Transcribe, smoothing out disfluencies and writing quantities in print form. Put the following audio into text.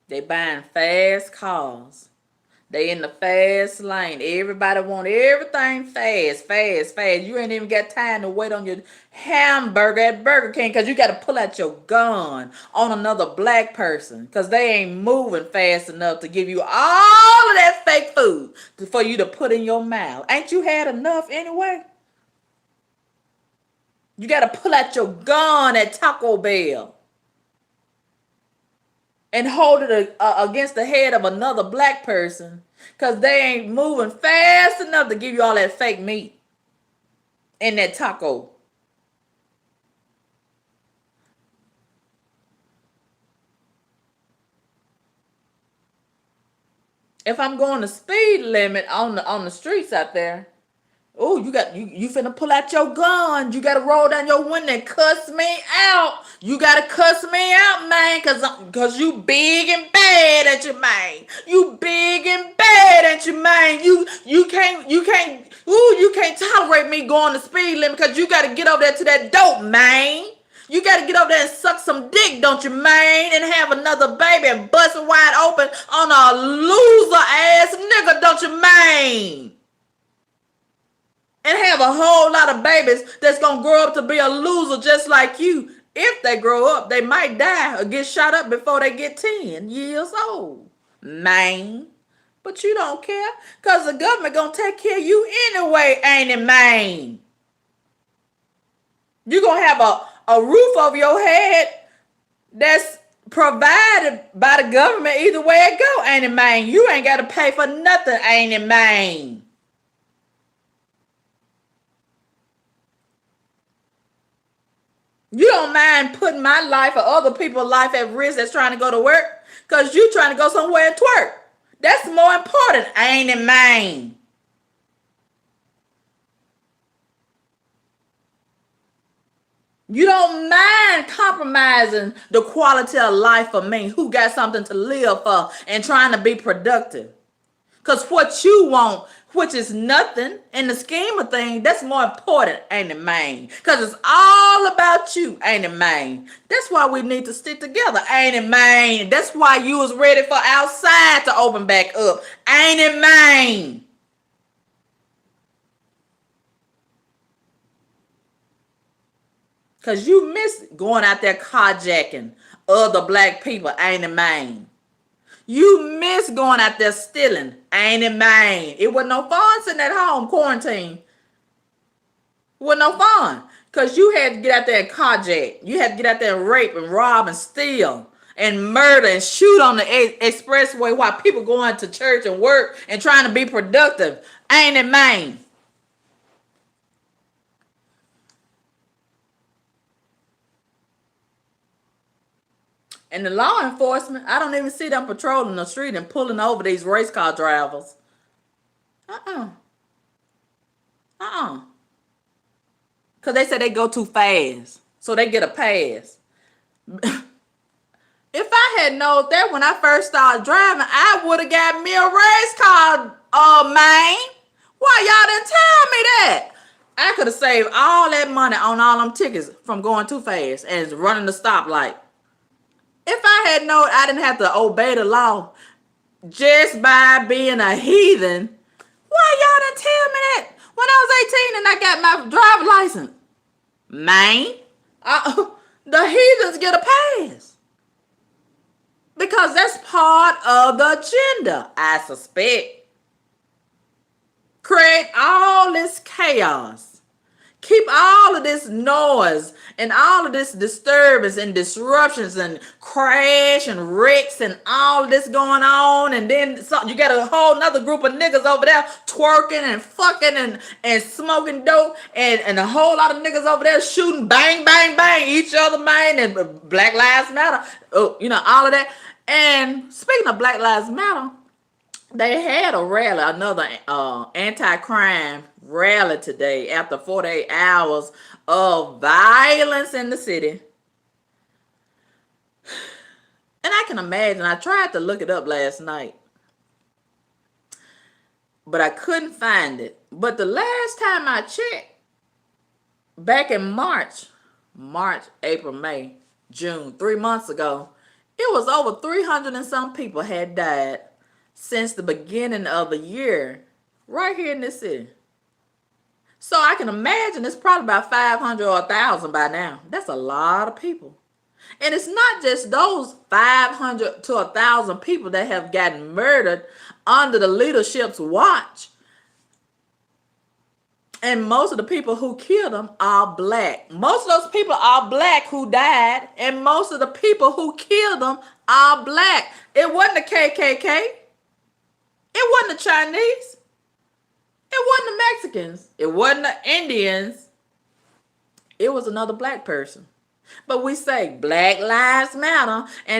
They buying fast cars. They in the fast lane. Everybody want everything fast, fast, fast. You ain't even got time to wait on your hamburger at Burger King because you got to pull out your gun on another black person because they ain't moving fast enough to give you all of that fake food for you to put in your mouth. Ain't you had enough anyway? You got to pull out your gun at Taco Bell and hold it against the head of another black person because they ain't moving fast enough to give you all that fake meat in that taco. If I'm going the speed limit on the streets out there, oh, you finna pull out your gun. You gotta roll down your window and cuss me out. You gotta cuss me out, man, cause you big and bad at your man. You big and bad at your man. You can't tolerate me going the speed limit because you gotta get over there to that dope, man. You gotta get over there and suck some dick, don't you, man? And have another baby and bust it wide open on a loser ass nigga, don't you, man? And have a whole lot of babies that's gonna grow up to be a loser just like you. If they grow up, they might die or get shot up before they get 10 years old. Man. But you don't care because the government gonna take care of you anyway, ain't it, man? You gonna have a roof over your head that's provided by the government either way it go, ain't it, man? You ain't gotta pay for nothing, ain't it, man? You don't mind putting my life or other people's life at risk that's trying to go to work because you trying to go somewhere and twerk. That's more important, ain't it, man? You don't mind compromising the quality of life for me who got something to live for and trying to be productive. Because what you want, which is nothing in the scheme of things, that's more important, ain't it, man? Because it's all about you, ain't it, man? That's why we need to stick together, ain't it, man? That's why you was ready for outside to open back up, ain't it, man? Because you miss going out there carjacking other black people, ain't it, man? You miss going out there stealing, ain't it, man? It wasn't no fun sitting at home quarantine. Well, no fun. Because you had to get out there and carjack. You had to get out there and rape and rob and steal and murder and shoot on the expressway while people going to church and work and trying to be productive. Ain't it, man? And the law enforcement, I don't even see them patrolling the street and pulling over these race car drivers. Uh-uh. Uh-uh. Because they say they go too fast. So they get a pass. If I had known that when I first started driving, I would have got me a race car, man. Why y'all didn't tell me that? I could have saved all that money on all them tickets from going too fast and running the stoplight. If I had known I didn't have to obey the law just by being a heathen, why y'all didn't tell me that when I was 18 and I got my driver's license? Man, uh, the heathens get a pass. Because that's part of the agenda, I suspect. Create all this chaos. Keep all of this noise and all of this disturbance and disruptions and crash and wrecks and all of this going on. And then you got a whole nother group of niggas over there twerking and fucking and smoking dope. And a whole lot of niggas over there shooting bang, bang, bang each other, man. And Black Lives Matter. Oh, all of that. And speaking of Black Lives Matter, they had a rally, another anti-crime rally today after 48 hours of violence in the city. And I can imagine, I tried to look it up last night, but I couldn't find it. But the last time I checked, back in March, April, May, June, 3 months ago, It was over 300 and some people had died since the beginning of the year right here in this city. So I can imagine it's probably about 500 or 1,000 by now. That's a lot of people. And it's not just those 500 to 1,000 people that have gotten murdered under the leadership's watch. And most of the people who killed them are black. Most of those people are black who died, and most of the people who killed them are black. It wasn't the KKK. It wasn't the Chinese. It wasn't the Mexicans. It wasn't the Indians. It was another black person. But we say Black Lives Matter, and